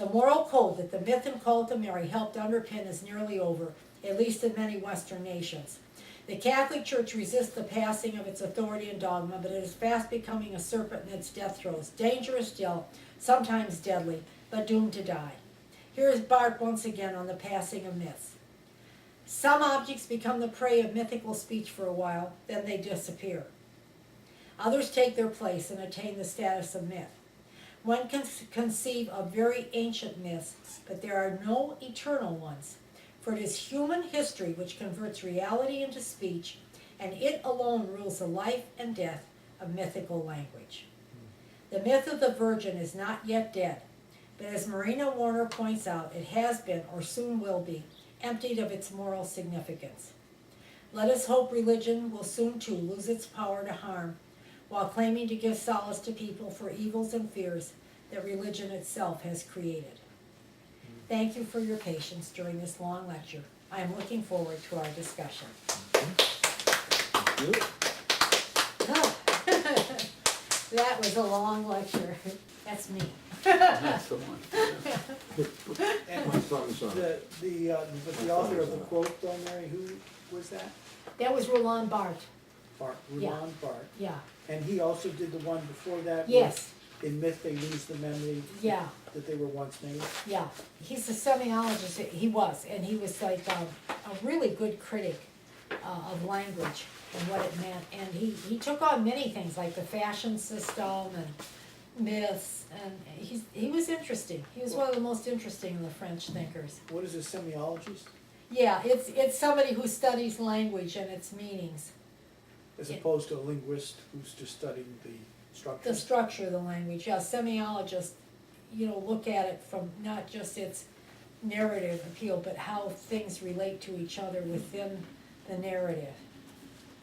The moral code that the myth and cult of Mary helped underpin is nearly over, at least in many Western nations. The Catholic Church resists the passing of its authority and dogma, but it is fast becoming a serpent in its death throes, dangerous still, sometimes deadly, but doomed to die. Here is Bart once again on the passing of myths. Some objects become the prey of mythical speech for a while, then they disappear. Others take their place and attain the status of myth. One can conceive of very ancient myths, but there are no eternal ones. For it is human history which converts reality into speech, and it alone rules the life and death of mythical language. The myth of the Virgin is not yet dead, but as Marina Warner points out, it has been, or soon will be, emptied of its moral significance. Let us hope religion will soon too lose its power to harm, while claiming to give solace to people for evils and fears that religion itself has created. Thank you for your patience during this long lecture. I am looking forward to our discussion. That was a long lecture. That's me. That's the one. And the author of the quote, though, Mary, who was that? That was Roland Barthes. Roland Barthes. Yeah. And he also did the one before that? Yes. In myth, they lose the memory Yeah. that they were once made? Yeah. He's a semiologist. He was. And he was like a really good critic of language and what it meant. And he took on many things like the fashion system and myths. And he was interesting. He was one of the most interesting of the French thinkers. What is a semiologist? Yeah, it's somebody who studies language and its meanings. As opposed to a linguist who's just studying the structure? The structure of the language, yeah. Semiologists, look at it from not just its narrative appeal, but how things relate to each other within the narrative.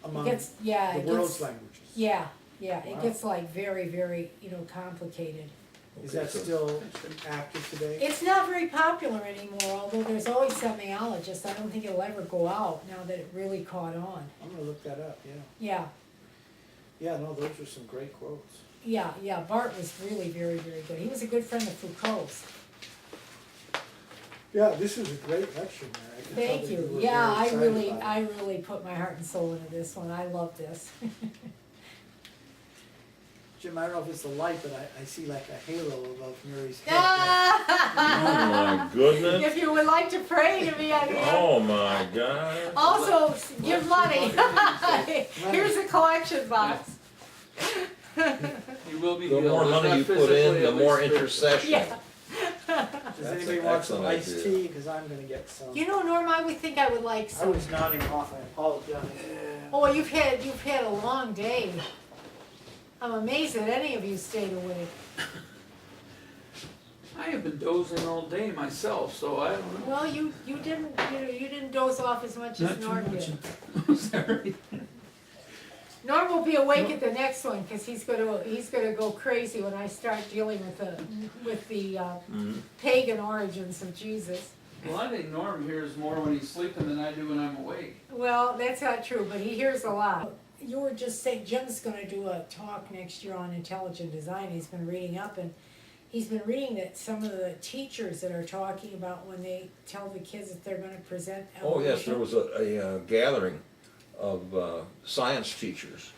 Among the world's languages? Yeah, Wow. It gets like very, very, complicated. Is that still active today? It's not very popular anymore, although there's always semiologists. I don't think it'll ever go out now that it really caught on. I'm gonna look that up, yeah. Yeah. Yeah, no, those were some great quotes. Yeah, Bart was really very, very good. He was a good friend of Foucault's. Yeah, this was a great lecture, Mary. I can tell Thank that you. were Yeah, very excited about it. I really put my heart and soul into this one. I love this. Jim, I don't know if it's the light, but I see like a halo above Mary's head. Oh my goodness. If you would like to pray to me, I mean. Oh my God. Also, give money. Here's a collection box. You will be The healed. more It's money not you put physically, in, the at more least intercession. Yeah. Does That's anybody an want some excellent iced idea. tea? Because I'm gonna get some. Norm, I would think I would like I some. was nodding off, I apologize. Oh, you've had a long day. I'm amazed that any of you stayed awake. I have been dozing all day myself, so I don't know. Well, you didn't doze off as much as Norm did. Sorry. Norm will be awake at the next one because he's gonna go crazy when I start dealing with the pagan origins of Jesus. Well, I think Norm hears more when he's sleeping than I do when I'm awake. Well, that's not true, but he hears a lot. You were just saying Jim's going to do a talk next year on intelligent design. He's been reading up, and he's been reading that some of the teachers that are talking about when they tell the kids that they're going to present Oh yes, evolution. there was a gathering of science teachers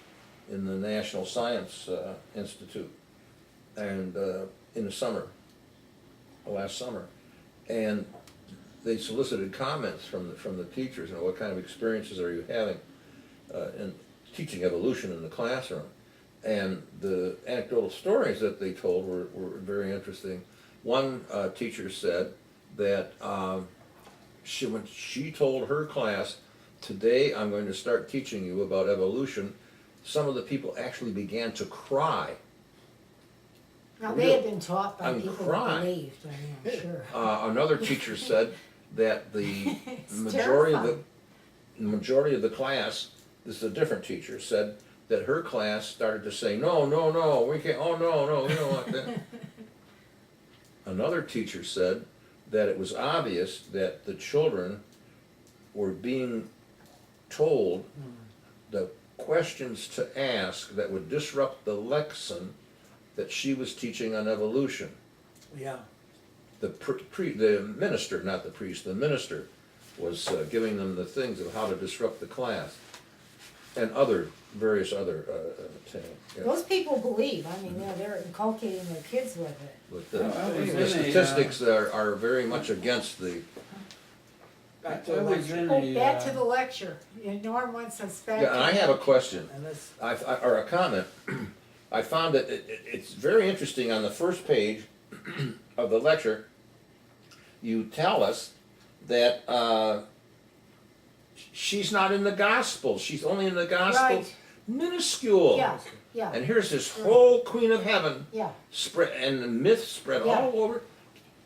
in the National Science Institute, and in the summer, last summer, and they solicited comments from the teachers. What kind of experiences are you having in teaching evolution in the classroom? And the anecdotal stories that they told were very interesting. One teacher said that when she told her class, "Today I'm going to start teaching you about evolution," some of the people actually began to cry. Now, they had been taught by I'm people crying. who believed, I mean, I'm sure. Another teacher said that the It's majority terrifying. of the class, this is a different teacher, said that her class started to say, no, we can't, oh no, we don't want that. Another teacher said that it was obvious that the children were being told the questions to ask that would disrupt the lesson that she was teaching on evolution. Yeah. the minister, not the priest, the minister was giving them the things of how to disrupt the class, and various other things. Yeah. Those people believe, I mean, they're inculcating their kids with it. But I was the in a, statistics are very much against the. Back to the I was lecture. in Oh, back to a, the lecture. Norm wants us back. Yeah, and I have a question. And this, Or a comment. I found that it's very interesting on the first page of the lecture. You tell us that she's not in the gospel. She's only in the gospel, Right. minuscule. Yeah, yeah, And here's this whole Queen of Heaven yeah. spread, and the myth spread Yeah. all over,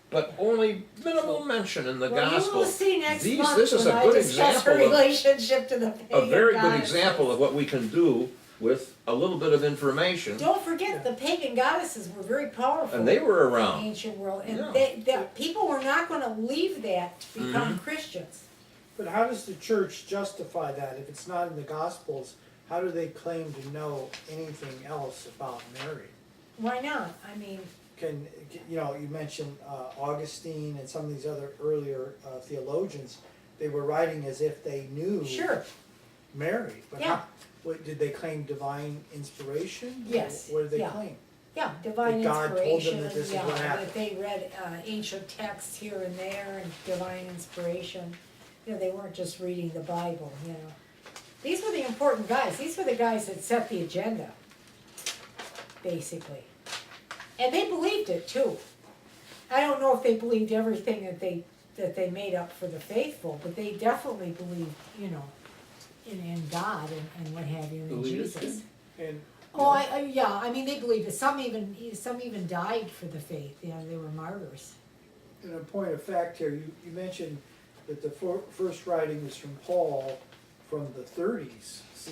but only minimal mention in the Well, gospel. you will see next month This is when a I good discuss her example of relationship to the pagan a very good goddesses. example of what we can do with a little bit of information. Don't forget, the pagan goddesses were very powerful. And they were in the around. ancient world, and Yeah. people were not gonna leave that to become Mm-hmm. Christians. but how does the church justify that if it's not in the Gospels? How do they claim to know anything else about Mary? Why not? I mean, You mentioned Augustine and some of these other earlier theologians. They were writing as if they knew sure, Mary. But Yeah. did they claim divine inspiration? Yes, What did they yeah. claim? yeah, divine That God told them inspiration, that this is yeah, what happened. that they read ancient texts here and there and divine inspiration. They weren't just reading the Bible. These were the important guys. These were the guys that set the agenda, basically. And they believed it too. I don't know if they believed everything that they made up for the faithful, but they definitely believed, in God and what have you, in Believed it Jesus. And Oh, I mean, they believed it. Some even died for the faith. They were martyrs. in a point of fact here, you mentioned that the first writing was from Paul from the 30s CE.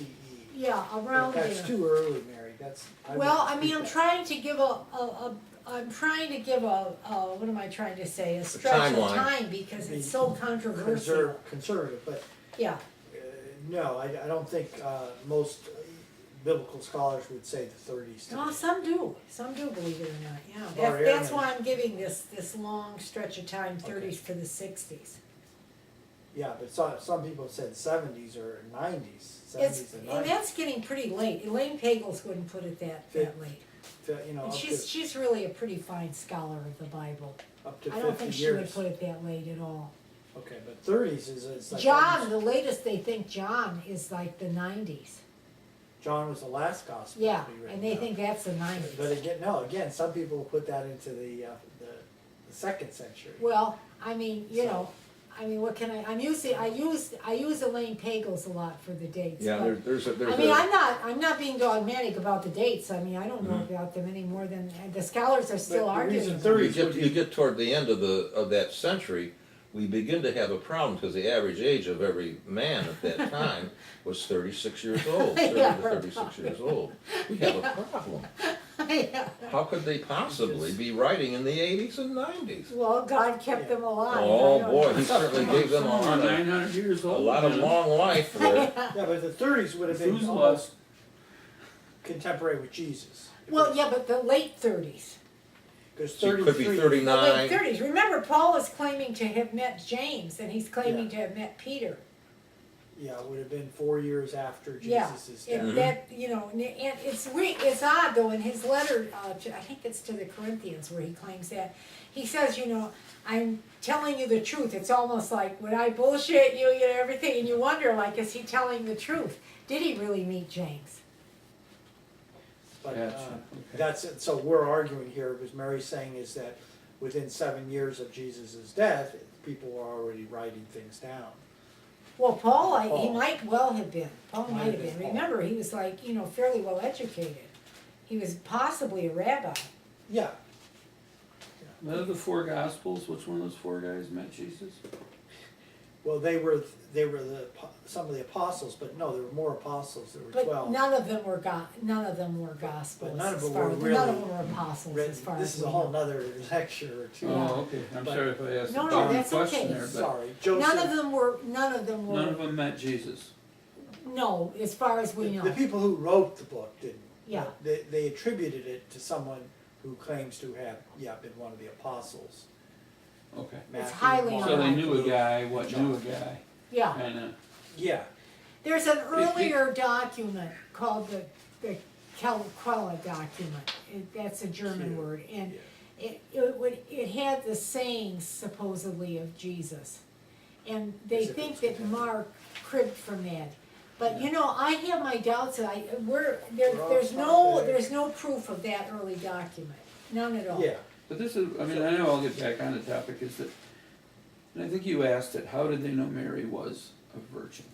Yeah, around That's there. too early, Mary. Well, I mean, I'm trying to give what am I trying to say? A stretch of timeline. time because it's so controversial. Conservative, but Yeah, no, I don't think most biblical scholars would say the 30s. no, some do believe it or not, yeah. Barbarian. That's why I'm giving this long stretch of time, 30s to the 60s. Yeah, but some people said 70s or 90s, 70s It's, and and 90s. that's getting pretty late. Elaine Pagels wouldn't put it that late. You know, And up she's really a pretty fine scholar of the Bible. to I don't 50 think she would years. put it that late at all. Okay, but 30s is like John, the latest they think John is like the 90s. John was the last gospel Yeah, to be written and they down. think that's the 90s. But again, some people put that into the 2nd century. Well, I mean, what can I use Elaine Pagels a lot for the dates. Yeah, but, there's I mean, I'm not being dogmatic about the dates. I mean, I don't know Mm-hmm. about them any more than the scholars are still But the arguing. reason them. you get toward the end of that century, we begin to have a problem because the average age of every man at that time was 36 years old, 30 Yeah, to 36 years old. We have a problem. Yeah. How could they possibly be writing in the 80s and 90s? Well, God kept them alive. I Oh don't boy, know. he certainly gave them a lot 900 years old. of man. long life there. Yeah, but the 30s would have been Methuselah. almost contemporary with Jesus. Well, yeah, but the late 30s. Because She could be 33. The 39. late 30s. Remember, Paul is claiming to have met James, and he's claiming to have met Peter. Yeah, it would have been 4 years after Yeah, Jesus' death. and that, and it's weird, it's odd though, in his letter, I think it's to the Corinthians where he claims that, he says, I'm telling you the truth, it's almost like, would I bullshit you, everything, and you wonder, like, is he telling the truth? Did he really meet James? But Gotcha, okay. that's it. So we're arguing here, because Mary's saying is that within 7 years of Jesus' death, people were already writing things down. Well, Paul, he Paul. might well have been, Paul Might might have have been, been Paul. remember, he was like, fairly well educated. He was possibly a rabbi. Yeah. Out of the 4 Gospels, which one of those 4 guys met Jesus? Well, they were some of the apostles, but no, there were more apostles. There were But 12. none of them were gospels. none of as them far were as- really None of them were apostles, Written. as far This as is a we whole know. nother lecture or two. Oh, okay. I'm But- sorry if I asked No, a no, dumb that's question okay. there, but Sorry, Joseph. None of them were. none of them met Jesus. No, as far as we know. The people who wrote the book didn't. Yeah. They attributed it to someone who claims to have, been one of the apostles. Okay. Matthew, highly Mark, So they knew a Luke, guy, what John. knew a guy, Yeah. kinda, Yeah, There's an earlier document called the Quella document. That's a German Cute. word, and yeah. it had the sayings supposedly of Jesus, and they As if think it's that contained. Mark cribbed from that. But Yeah. you know, I have my doubts. We're off There's topic. no proof of that early document, none at all. Yeah, but this is, I mean, I know I'll get back on the topic, is that, and I think you asked it, how did they know Mary was a virgin?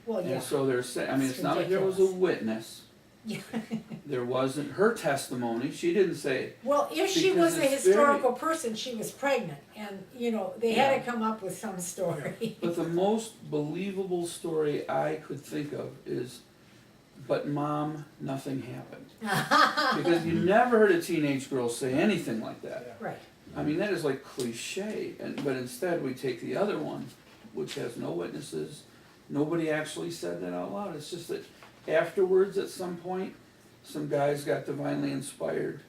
Well, yeah, And so they're saying, I mean, It's it's not like there was a ridiculous. witness, yeah. there wasn't her testimony, she didn't say, Well, if she Because was a it's very- historical person, she was pregnant, and you know they had Yeah. to come up with some story. but the most believable story I could think of is, but mom, nothing happened. Because you never heard a teenage girl say anything like that. yeah. Right. I mean, that is like cliche, but instead we take the other one, which has no witnesses, nobody actually said that out loud, it's just that afterwards, at some point, some guys got divinely inspired,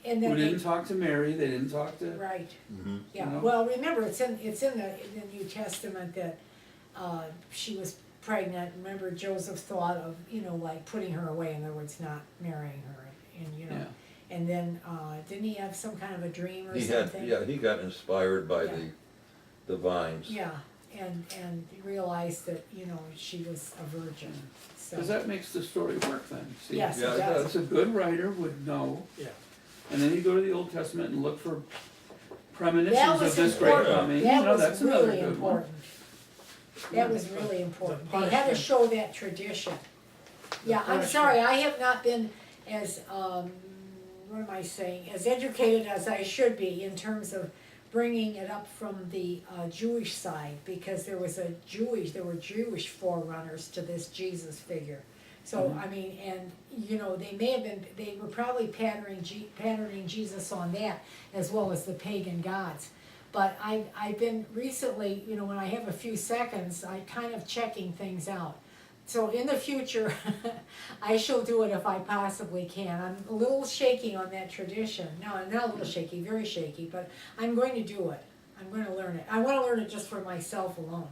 And who then didn't talk to Mary, they didn't talk to, right. Mhm. Yeah. You know? Well, remember, it's in the New Testament that she was pregnant. Remember, Joseph thought of like putting her away. In other words, not marrying her, and yeah. And then didn't he have some kind of a dream or He had, something? yeah, he got inspired by Yeah. the vines. Yeah. And realized that she was a virgin. So Cause that makes the story work then, see? Yes, it Yeah, does. that's a good writer would know, Yeah. and then you go to the Old Testament and look for that premonitions was of this great important. coming, That was that's another really good one. important. That was really important. They had to punishment- show that tradition. The Yeah, I'm punishment- sorry, I have not been as, what am I saying, as educated as I should be in terms of bringing it up from the Jewish side, because there were Jewish forerunners to this Jesus figure. So, I mean, and, they were probably patterning Jesus on that, as well as the pagan gods. But I've been recently, when I have a few seconds, I kind of checking things out. So in the future, I shall do it if I possibly can. I'm a little shaky on that tradition. No, not a little shaky, very shaky, but I'm going to do it. I'm going to learn it. I want to learn it just for myself alone.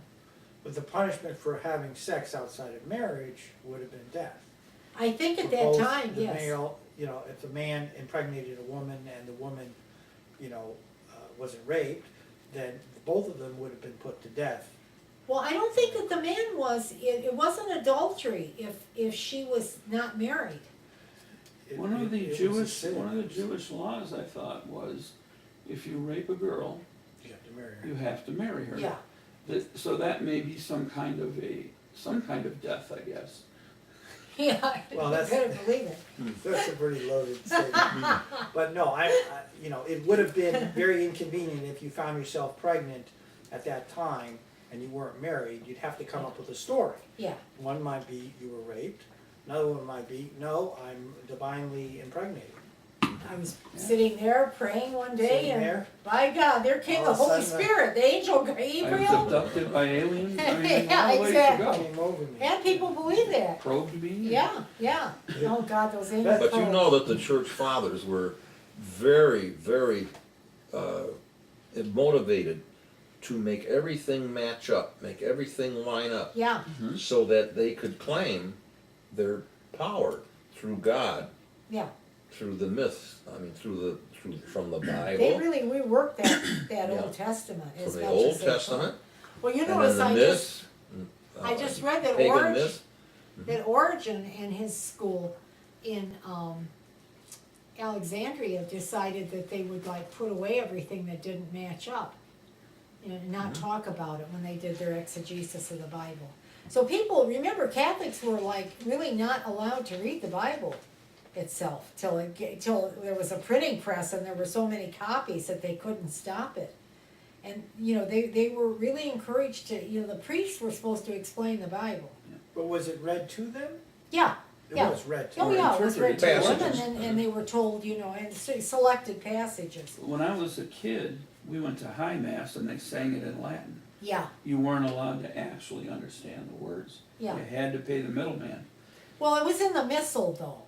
But the punishment for having sex outside of marriage would have been death. I think at For that both time, the yes. male, if the man impregnated a woman and the woman, wasn't raped, then both of them would have been put to death. Well, I don't think that the man was, it wasn't adultery if she was not married. One of the It was a sin. Jewish laws, I thought, was if you rape a girl, You have to marry her. you have to marry her. Yeah, So that may be some kind of death, I guess. yeah, you Well, that's- better believe it. That's a pretty loaded statement. But no, it would have been very inconvenient if you found yourself pregnant at that time and you weren't married. You'd have to come up with a story. Yeah, One might be you were raped. Another one might be, no, I'm divinely impregnated. I was sitting there praying one day Sitting and there. by God, there came the All of a Holy sudden, Spirit, the angel I was Gabriel. abducted by aliens, I mean, Yeah, what a way to exactly. go. Came over me. And people believe that. Probed me. Yeah, yeah. Oh God, those angels. But you know that the church fathers were very, very motivated to make everything match up, make everything line up, Yeah, so that they could claim their power through God, yeah. through the myths. I mean, from the They Bible, really reworked that Yeah. Old Testament as from the much Old as they could. Testament, Well, you and then notice the I myths. just read that pagan myths. Origen and his school in Alexandria decided that they would like put away everything that didn't match up and not talk about it when they did their exegesis of the Bible. So people, remember, Catholics were like really not allowed to read the Bible itself till there was a printing press and there were so many copies that they couldn't stop it. And they were really encouraged to, the priests were supposed to explain the Bible. But was it read to them? Yeah. It Yeah. was read to Oh, them. yeah, it was read to them, Passages. and they were told, and selected passages. When I was a kid, we went to High Mass and they sang it in Latin. Yeah, You weren't allowed to actually understand the words. yeah. You had to pay the middleman. Well, it was in the missal though.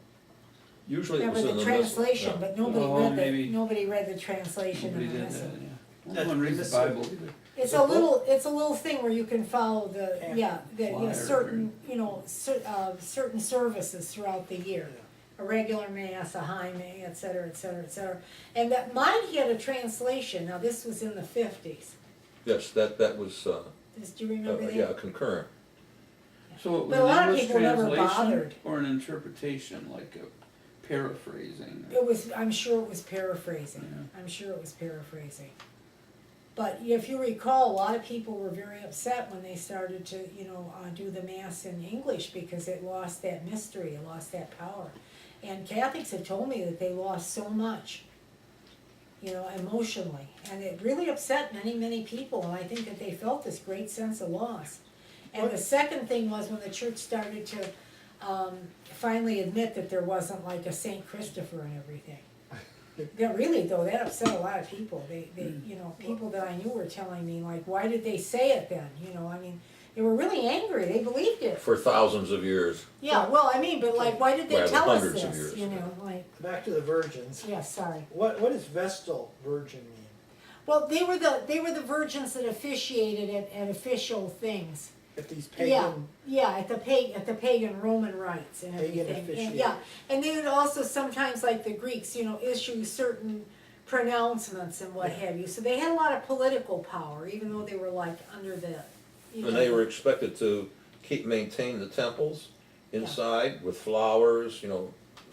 Usually it was Remember in the the missal, translation, yeah. but Oh, maybe. nobody read the translation Nobody in the did missal. that, yeah. No one reads the Bible either. It's The a book? it's a little thing where you can follow the, Flyer. certain, certain services throughout the year. A regular mass, a high mass, et cetera, et cetera, et cetera. And that mine had a translation, now this was in the 50s. Yes, that was, Do you remember that? yeah, concurrent. So it was But a an lot of English people never translation bothered. or an interpretation, like a paraphrasing? It was, I'm sure it was paraphrasing. Yeah. I'm sure it was paraphrasing. But if you recall, a lot of people were very upset when they started to, do the mass in English because it lost that mystery, it lost that power. And Catholics have told me that they lost so much, emotionally. And it really upset many, many people, and I think that they felt this great sense of loss. And the second thing was when the church started to finally admit that there wasn't like a Saint Christopher and everything. Yeah, really though, that upset a lot of people. They people that I knew were telling me like, why did they say it then? They were really angry. They believed it. For thousands of years. Yeah, well, but like, why did they Well, tell us hundreds of this? years. Back to the virgins. Yeah, sorry. What does Vestal virgin mean? Well, they were the virgins that officiated at official things. At these pagan, Yeah, at the pagan Roman rites and Pagan everything. And, officiating. and they would also sometimes, like the Greeks, issue certain pronouncements and what have you. So they had a lot of political power, even though they were like under the. And they were expected to maintain the temples inside with flowers,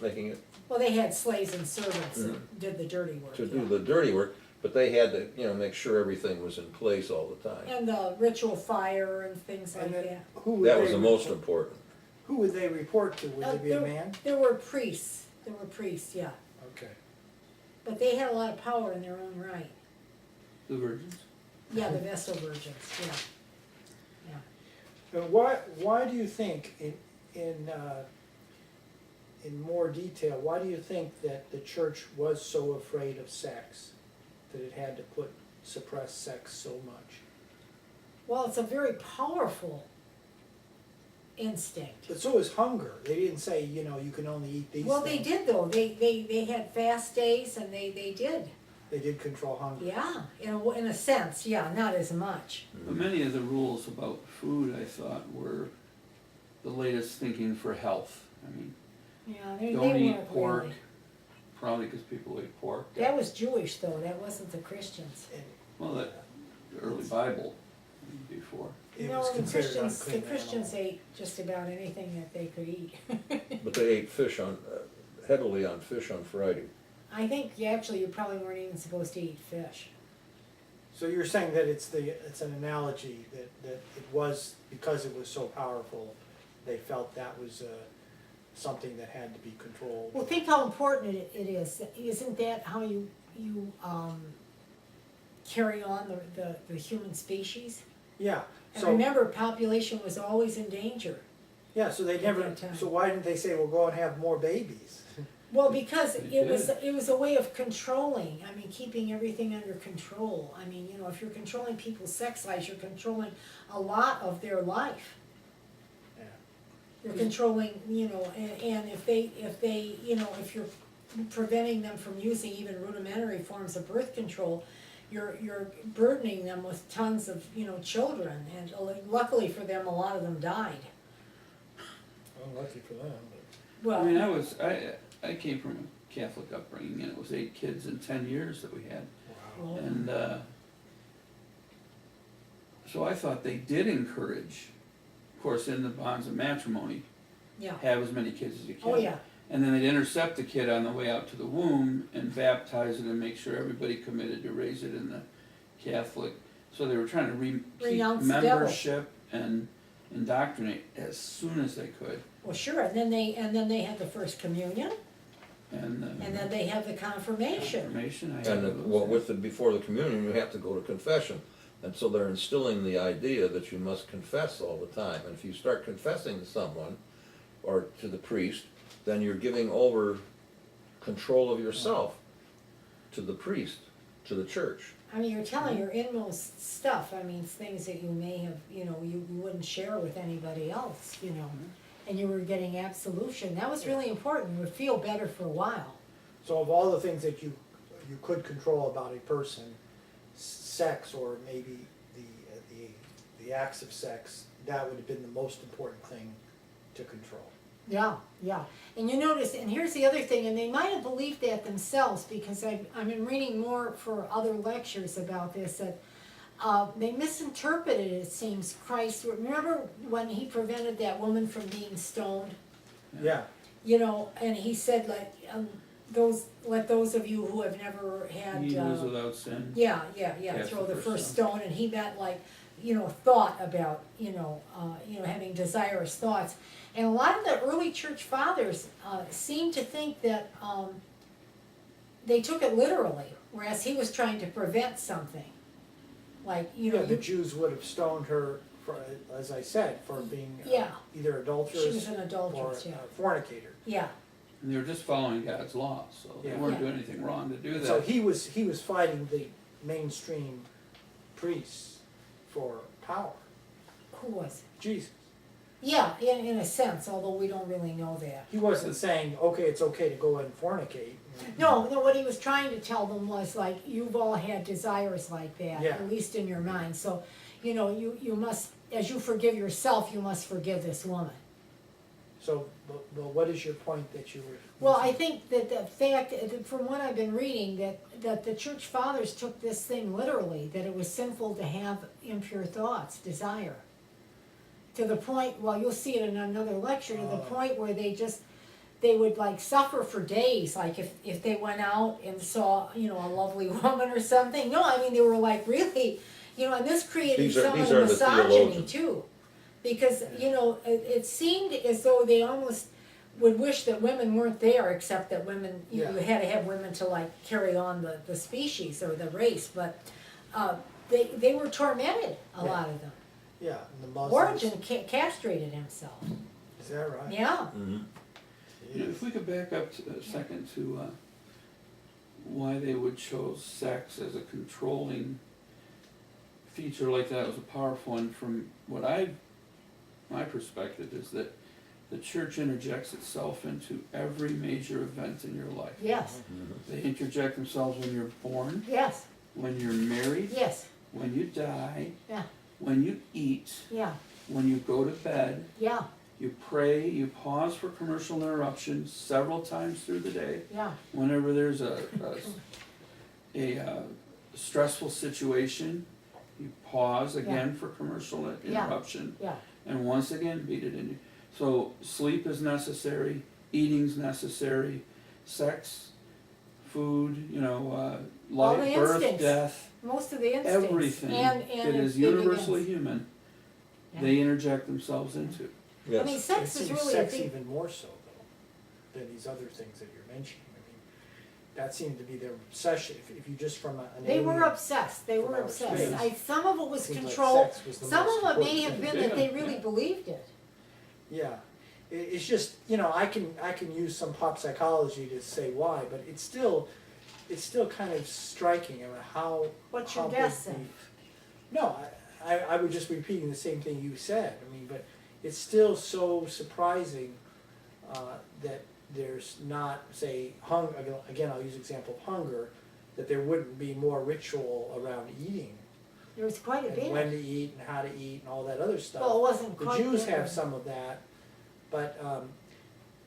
making it, Well, they had slaves and servants that did the dirty work. to do the dirty work, but they had to, make sure everything was in place all the time. And the ritual fire and things like and then that. who would That they was the most report- important. Who would they report to? Would it be a man? There were priests. Yeah. Okay. But they had a lot of power in their own right. The virgins? Yeah, the Vestal virgins. Yeah. And why do you think in more detail, why do you think that the church was so afraid of sex, that it had to suppress sex so much? Well, it's a very powerful instinct. But so is hunger. They didn't say, you can only eat these Well, things. they did though. They had fast days and they did. They did control hunger. Yeah, in a sense, yeah, not as much. But many of the rules about food, I thought, were the latest thinking for health. Yeah, they Don't eat weren't pork, really. probably because people ate pork. That was Jewish though. That wasn't the Christians. And Well, the early Bible before. it No, was the considered Christians unclean ate just about anything that they could eat. But they ate heavily on fish on Friday. I think actually you probably weren't even supposed to eat fish. So you're saying that it's an analogy that it was, because it was so powerful, they felt that was something that had to be controlled. Well, think how important it is. Isn't that how you carry on the human species? Yeah. And So remember, population was always in danger. yeah. So they never. that time. So why didn't they say, "Well, go and have more babies"? Well, because They it was a way of controlling. Keeping everything under control. If you're controlling people's sex lives, you're controlling a lot of their life. Yeah. You're controlling, and if you're preventing them from using even rudimentary forms of birth control, you're burdening them with tons of, children, and luckily for them, a lot of them died. Well, lucky for them. Well, I came from a Catholic upbringing, and it was 8 kids in 10 years that we had. Wow. well, And so I thought they did encourage, of course, in the bonds of matrimony, yeah, have as many kids as you can. oh, yeah, And then they'd intercept the kid on the way out to the womb and baptize it and make sure everybody committed to raise it in the Catholic. So they were trying to keep Renounce the devil. membership and indoctrinate as soon as they could. well, sure, and then they had the first communion, And and then they have the confirmation. confirmation, I had And those. before the communion, you have to go to confession. And so they're instilling the idea that you must confess all the time. And if you start confessing to someone or to the priest, then you're giving over control of yourself to the priest, to the church. You're telling your inmost stuff, things that you may have, you wouldn't share with anybody else, and you were getting absolution. That was really important. You would feel better for a while. So of all the things that you could control about a person, sex or maybe the acts of sex, that would have been the most important thing to control. Yeah, yeah. And you notice, and here's the other thing, and they might have believed that themselves, because I've been reading more for other lectures about this, that they misinterpreted, it seems, Christ. Remember when he prevented that woman from being stoned? Yeah, You know, and he said, like, let those of you who have never had, He who is without sin. yeah, Cast throw the the first first stone, and he meant like, thought about, having desirous thoughts. And a lot of the early church fathers seem to think that they took it literally, whereas he was trying to prevent something. Like, the Jews would have stoned her for, as I said, for being Yeah. either she adulterous was an or adulteress, a yeah. fornicator. Yeah, And they were just following God's law, so they Yeah. weren't Yeah. doing anything wrong to do that. So he was fighting the mainstream priests for power. who was it? Jesus. Yeah, in a sense, although we don't really know that. He wasn't saying, okay, it's okay to go and fornicate. No, what he was trying to tell them was like, you've all had desires like that, Yeah. at least in your mind. So, you must, as you forgive yourself, you must forgive this woman. So, but what is your point that you were? Well, I think that the fact, from what I've been reading, that the church fathers took this thing literally, that it was sinful to have impure thoughts, desire. To the point, well, you'll see it in another lecture, to the point where they would like suffer for days, like if they went out and saw, a lovely woman or something. No, I mean, they were like really, and this created These are some of the the misogyny theologians. too. Because, it seemed as though they almost would wish that women weren't there, except that women, you had to have women to like carry on the species or the race, but they were tormented, a lot of them. Yeah, and the Muslims. Origen castrated himself. Is that right? Yeah. Mhm. If we could back up a second to why they would chose sex as a controlling feature like that was a powerful one. From my perspective is that the church interjects itself into every major event in your life. Yes, They interject themselves when you're born, yes, when you're married, yes, when you die, yeah, when you eat, yeah, when you go to bed. yeah, You pray, you pause for commercial interruptions several times through the day. yeah, Whenever there's a stressful situation, you pause again for commercial interruption, yeah, and once again beat it in. So sleep is necessary, eating's necessary, sex, food, life, the birth, instincts. death, most of the instincts. everything And that is giving universally in. human, Yeah. they interject themselves into. I mean, Yes. sex It is seems really a sex big, even more so though, than these other things that you're mentioning. I mean, that seemed to be their obsession, if you just from an they were alien- obsessed, they from were outer obsessed. space. Some of it was Seems like control, sex was the some most of it may important have thing. been that they Yeah, really yeah. believed it. Yeah, it's just, I can use some pop psychology to say why, but it's still kind of striking, how. What's how your big guess the- then? No, I was just repeating the same thing you said, but it's still so surprising, that there's not, say, again, I'll use the example of hunger, that there wouldn't be more ritual around eating, There was quite a and when bit. to eat, and how to eat, and all that other stuff. Well, it wasn't The quite Jews that, have but- some of that, but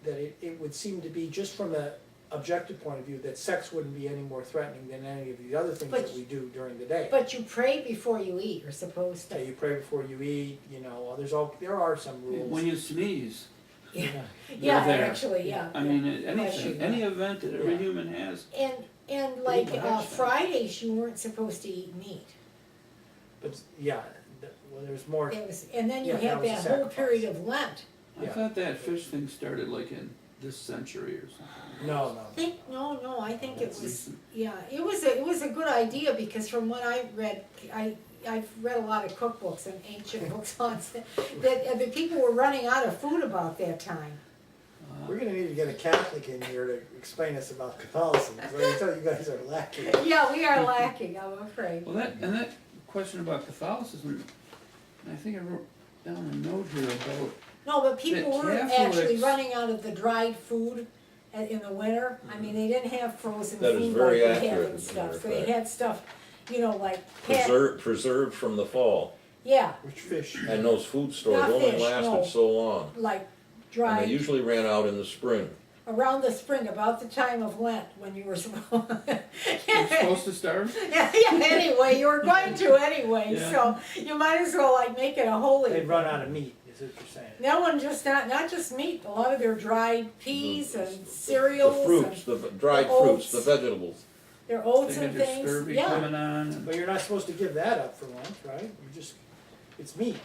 that it would seem to be, just from an objective point of view, that sex wouldn't be any more threatening than any of the other things But- that we do during the day. But you pray before you eat, you're supposed Okay, to. you pray before you eat, there are some rules. When you sneeze, Yeah, Yeah. there. actually, yeah. I mean, Bless you, anything, any event that every Yeah. human has. And like, Even next time. Fridays, you weren't supposed to eat meat. But, well, there's more, And then you Yeah, that had was a that whole sacrifice. period of Lent. I Yeah. thought that fish thing started like in this century or something. no. I think it That's was, recent. yeah, it was a good idea, because from what I read, I've read a lot of cookbooks and ancient books on that the people were running out of food about that time. We're gonna need to get a Catholic in here to explain us about Catholicism, because I can tell you guys are lacking. Yeah, we are lacking, I'm afraid. Well, that question about Catholicism, I think I wrote down a note here about, No, but people The were actually Catholics- running out of the dried food in the winter. I mean, they didn't have frozen That is food like very we have accurate, and as a stuff, matter of so they fact. had stuff, you know, like cat, Preserved from the fall, yeah, Which fish? and those food stores Not only fish, lasted no. so long. like And dried. they usually ran out in the spring. Around the spring, about the time of Lent, when you were supposed. You're supposed to starve? Yeah, anyway, you were going to anyway, Yeah. so you might as well like make it a holy. They'd run out of meat, is what you're saying. No one just not just meat, a lot of their dried peas and The cereals fruits, and the dried the fruits, oats. the vegetables. their oats They and had your things, scurvy yeah. coming on. and- But you're not supposed to give that up for Lent, right? You just, it's meat.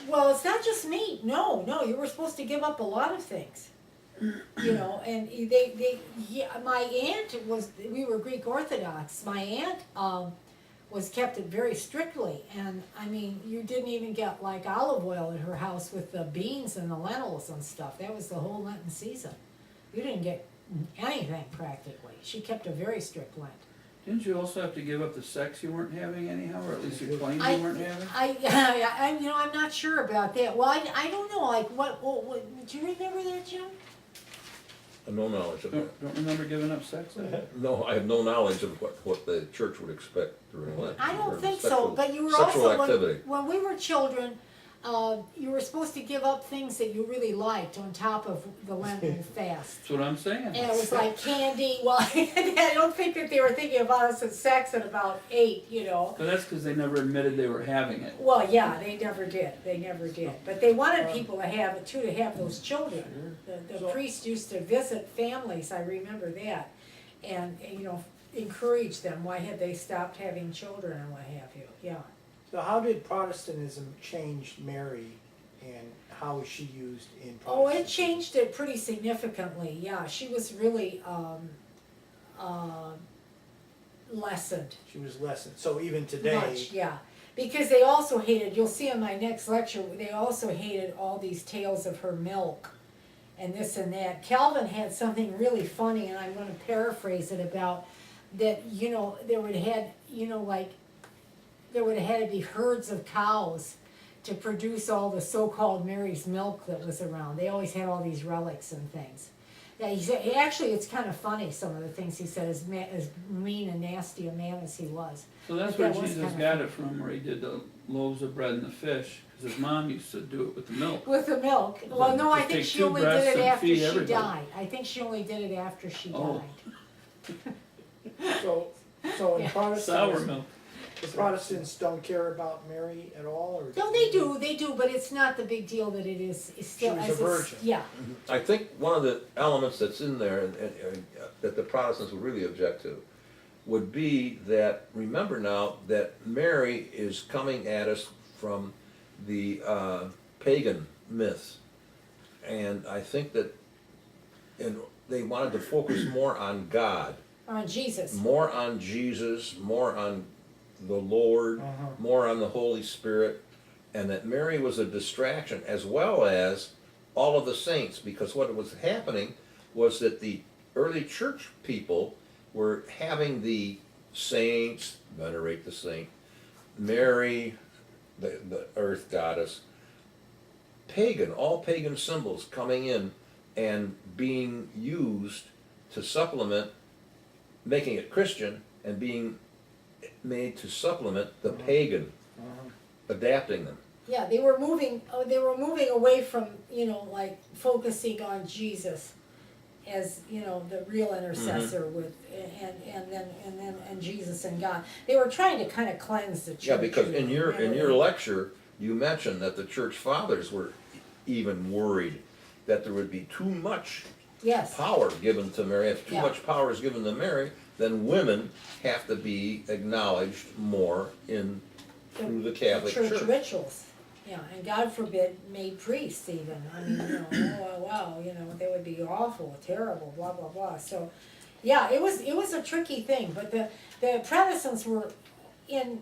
Well, it's not just meat, no, you were supposed to give up a lot of things. You know, and my aunt was, we were Greek Orthodox, my aunt, was kept it very strictly, and I mean, you didn't even get like olive oil at her house with the beans and the lentils and stuff, that was the whole Lenten season. You didn't get anything practically, she kept a very strict Lent. Didn't you also have to give up the sex you weren't having anyhow, or at least you claimed I- you weren't having? I, you know, I'm not sure about that, well, I don't know, like, what, do you remember that, Jim? No knowledge of that. Don't remember giving up sex? No, I have no knowledge of what the church would expect during Lent. I or don't think sexual- so, but you were sexual also, activity. when we were children, you were supposed to give up things that you really liked on top of the Lenten fast. That's what I'm saying. And it was like candy, well, I don't think that they were thinking about us as sex at about 8, you know. But that's because they never admitted they were having it. Well, yeah, they never did, but they wanted people to have it too, to have those children. The So- priest used to visit families, I remember that, and, you know, encourage them, why had they stopped having children and what have you, yeah. So how did Protestantism change Mary, and how was she used in Oh, it Protestantism? changed it pretty significantly, yeah, she was really, lessened. She was lessened, so even today, Much, yeah, because they also hated, you'll see in my next lecture, they also hated all these tales of her milk and this and that. Calvin had something really funny, and I'm gonna paraphrase it about that, you know, there would have had to be herds of cows to produce all the so-called Mary's milk that was around. They always had all these relics and things. Yeah, he said, actually, it's kind of funny, some of the things he said, as mean and nasty a man as he was. So that's But where that was Jesus kinda got funny. it from, where he did the loaves of bread and the fish, because his mom used to do it with the milk. With the milk, well, no, I Just think take she two only did breasts it and after feed she everybody. died. I think she only did it after she Oh. died. so in Yeah. Sour Protestantism, milk. the Protestants don't care about Mary at all, or? No, they do, but it's not the big deal that it is, it's still. She was as a it's- virgin. Yeah, I think one of the elements that's in there and that the Protestants would really object to would be that, remember now, that Mary is coming at us from the pagan myths. And I think that they wanted to focus more on God, on Jesus. more on Jesus, more on the Lord, Uh-huh. more on the Holy Spirit, and that Mary was a distraction, as well as all of the saints, because what was happening was that the early church people were having the saints, venerate the saint, Mary, the earth goddess, all pagan symbols coming in and being used to supplement, making it Christian, and being made to supplement the pagan, Uh-huh. adapting them. Yeah, they were moving away from, you know, like focusing on Jesus as, you know, the real intercessor Mm-hmm. with, and Jesus and God. They were trying to kind of cleanse the church. Yeah, because in you know, your really. lecture, you mentioned that the church fathers were even worried that there would be too much Yes, power given to Mary. If too Yeah. much power is given to Mary, then women have to be acknowledged more through the Catholic church Church. rituals. Yeah, and God forbid, made priests even. I mean, you know, oh, wow, you know, they would be awful, terrible, blah, blah, blah. So, yeah, it was a tricky thing, but the Protestants were in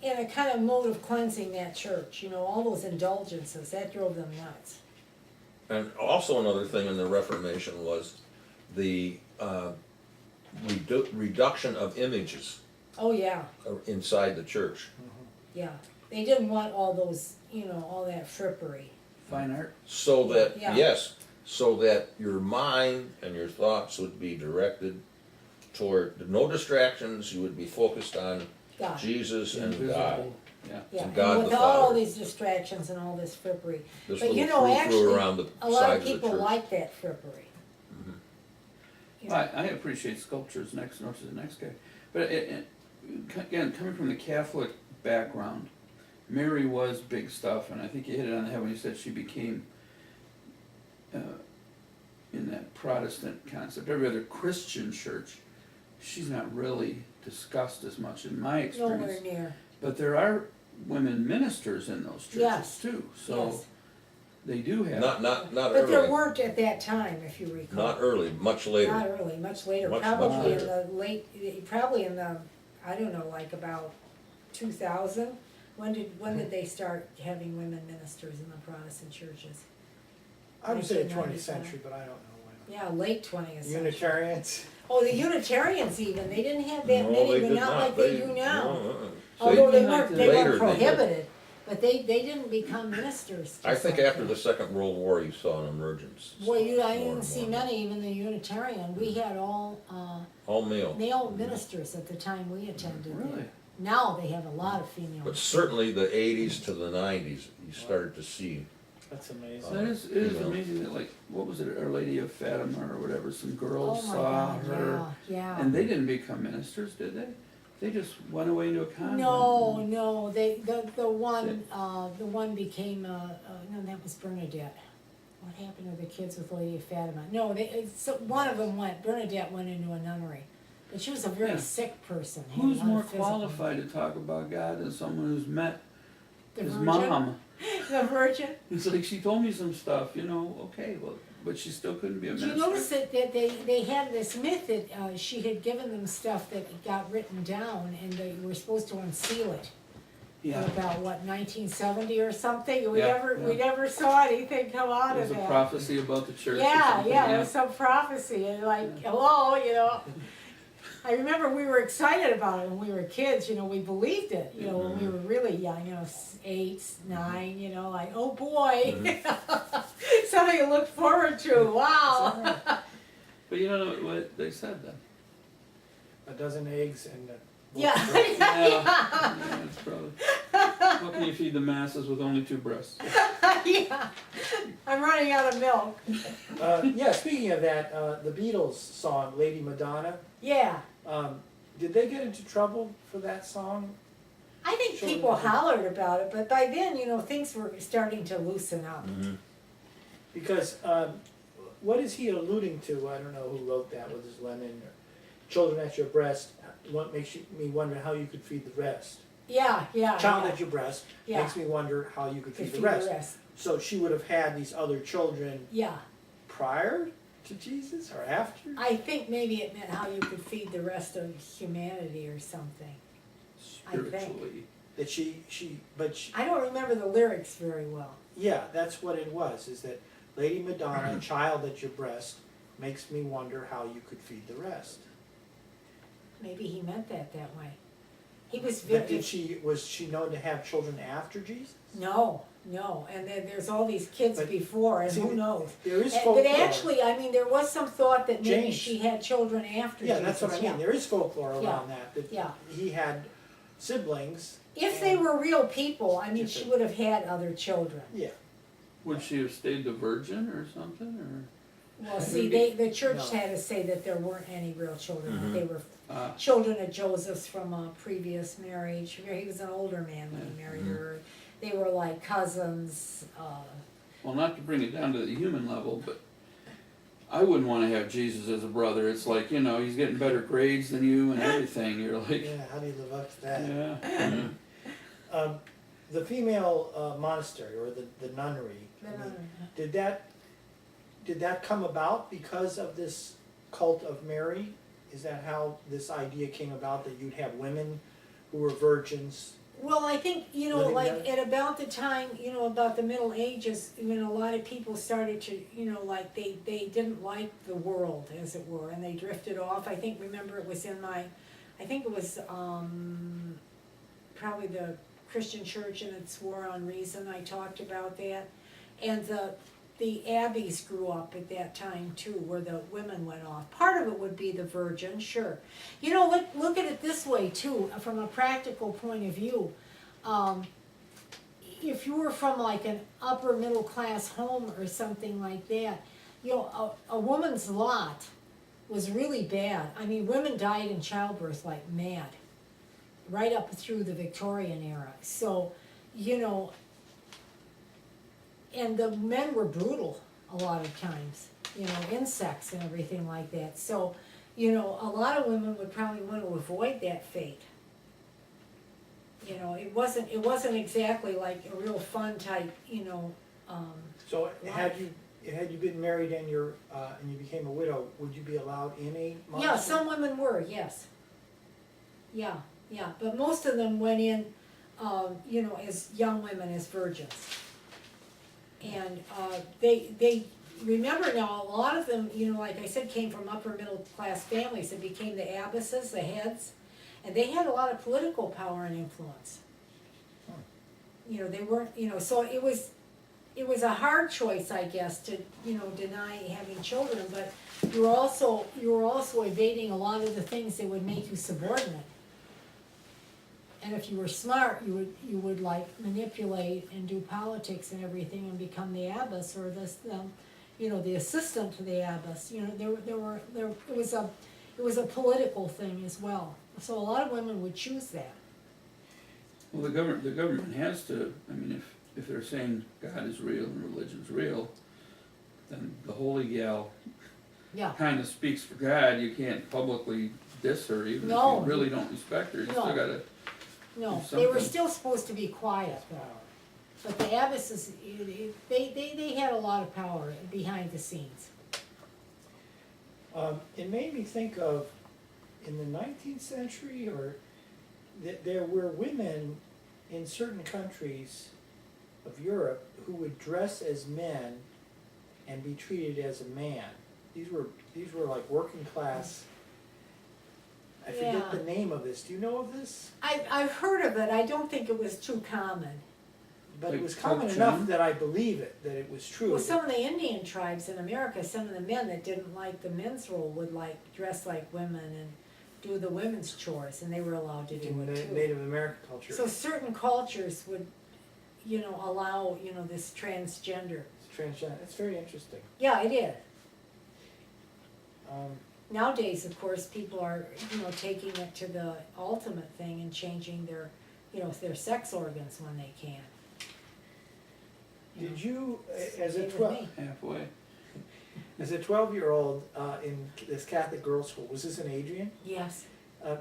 a kind of mode of cleansing that church, you know, all those indulgences, that drove them nuts. And also another thing in the Reformation was the reduction of images Oh, yeah, inside the church. yeah. They didn't want all those, you know, all that frippery. Fine art. So that, Yeah. yes, so that your mind and your thoughts would be directed toward no distractions, you would be focused on God. Jesus and Invisible. God. Yeah. Yeah, and God and the with all Father. these distractions and all this frippery. This But little you know, frou-frou actually, around the a lot of sides of the people church. like that frippery. You know? I appreciate sculptures next door to the next guy. But again, coming from the Catholic background, Mary was big stuff, and I think you hit it on the head when you said she became, in that Protestant concept, every other Christian church, she's not really discussed as much in my experience. Nowhere near. But there are women ministers in those churches Yes. too, so Yes. they do have. Not But there early, weren't at that time, if you recall. not early, much later. Not early, much later, Much probably in later. the late, probably in the, I don't know, like about 2000. When did they start having women ministers in the Protestant churches? I would say 20th 1995. century, but I don't know when. Yeah, late 20th century. Unitarians, Oh, the Unitarians even, they didn't have that No, many, they but did not like they do now. no, Although they even like weren't, the- they Later weren't they did. prohibited, but they didn't become ministers. I just think like after that. the Second World War, you saw an emergence. Well, I More didn't and see more. many, even the Unitarian, we had all, All male. male ministers at the time we attended there. Really? Now they have a lot of female. But certainly the 80s to the 90s, you started to see. that's So amazing. it is Female. amazing that, like, what was it, Our Lady of Fatima or whatever, some girls Oh my saw God, her, yeah. and they didn't become ministers, did they? They just went away into a convent. No, the one became, no, that was Bernadette. What happened to the kids with Lady of Fatima? No, one of them Bernadette went into a nunnery. But she was a very Yeah. sick person. had a Who's lot of more physical- qualified to talk about God than someone who's met The his Virgin? mom? The Virgin? It's like, she told me some stuff, okay, well, but she still couldn't be a Did minister. you notice that they had this myth that she had given them stuff that got written down and they were supposed to unseal it? Yeah, About what, 1970 or something? We Yeah, we never saw anything come out there's of a that. prophecy about the church or Yeah, something, yeah, there was some prophecy and like, hello, I remember we were excited about it when we were kids, we believed it, when we were really young, 8, 9, like, oh boy. Something to look forward to, wow. But you don't know what they said then. A dozen eggs and Yeah. Yeah, it's probably. How can you feed the masses with only 2 breasts? Yeah, I'm running out of milk. yeah, speaking of that, the Beatles song, Lady Madonna, Yeah, did they get into trouble for that song? I think Sure. people hollered about it, but by then, things were starting to loosen up. Because what is he alluding to? I don't know who wrote that, whether it's Lennon or Children at Your Breast. What makes me wonder how you could feed the rest? Yeah. Child yeah. at your breast Yeah. makes me wonder how you could To feed the rest. rest. So she would have had these other children Yeah, prior to Jesus or after? I think maybe it meant how you could feed the rest of humanity or something. I think. Spiritually. That she I don't remember the lyrics very well. yeah, that's what it was, is that Lady Madonna, child at your breast, makes me wonder how you could feed the rest. Maybe he meant that way. He was But very. was she known to have children after Jesus? No, and then there's all these kids But- before, and See, who knows? There is But folklore. actually, there was some thought that maybe James. she had children after Yeah, Jesus. that's what I mean, yeah. there is folklore Yeah. around that Yeah. he had siblings. If they and- were real people, Yes, she sir. would have had other children. Yeah, Would she have stayed the virgin or something, Well, see, the church No. had to say that there weren't any real children, that they were or? children of Joseph's from a previous marriage. He was an older man when he married her. They were like cousins. Well, not to bring it down to the human level, but I wouldn't want to have Jesus as a brother. It's like, he's getting better grades than you and everything. You're like, yeah, how do you live up to that? yeah. The female monastery, or the nunnery, I mean, did that come about because of this cult of Mary? Is that how this idea came about, that you'd have women who were virgins? Well, I think, Living like there? at about the time, about the Middle Ages, when a lot of people started to, like they didn't like the world, as it were, and they drifted off. I think, remember, it was I think it was probably the Christian Church and its War on Reason, I talked about that. And the abbeys grew up at that time too, where the women went off. Part of it would be the virgin, sure. You know, look at it this way too, from a practical point of view. If you were from like an upper middle class home or something like that, you know, a woman's lot was really bad. I mean, women died in childbirth like mad, right up through the Victorian era. So, you know, and the men were brutal a lot of times, you know, insects and everything like that. So, you know, a lot of women would probably want to avoid that fate. You know, it wasn't exactly like a real fun type, you know. So had you been married and you became a widow, would you be allowed in a monastery? Yeah, some women were, yes. Yeah, but most of them went in, you know, as young women, as virgins. And they remember now, a lot of them, you know, like I said, came from upper middle class families and became the abbesses, the heads, and they had a lot of political power and influence. You know, they weren't, you know, so it was a hard choice, I guess, to, you know, deny having children, but you were also evading a lot of the things that would make you subordinate. And if you were smart, you would like manipulate and do politics and everything and become the abbess or you know, the assistant to the abbess. You know, it was a political thing as well. So a lot of women would choose that. Well, the government has to, I mean, if they're saying God is real and religion's real, then the holy gal Yeah. kind of speaks for God. You can't publicly diss her, even if you really don't respect her. You still gotta. No, Do they were something. still supposed to be quiet though. But the abbesses, they had a lot of power behind the scenes. It made me think of, in the 19th century, or there were women in certain countries of Europe who would dress as men and be treated as a man. These were like working class. I forget Yeah. the name of this. Do you know of this? I've heard of it, I don't think it was too common. But Like it was common Pope enough John? that I believe it, that it was true. Well, some of the Indian tribes in America, some of the men that didn't like the men's role would like dress like women and do the women's chores, and they were allowed to do in it too. Native American culture. So certain cultures would, you know, allow, you know, this transgender. It's transgender. It's very interesting. Yeah, it is. Um, Nowadays, of course, people are, you know, taking it to the ultimate thing and changing their, you know, their sex organs when they can. Did you, as a Same with 12, me. Halfway. as a 12-year-old in this Catholic girls' school, was this in Adrian? Yes.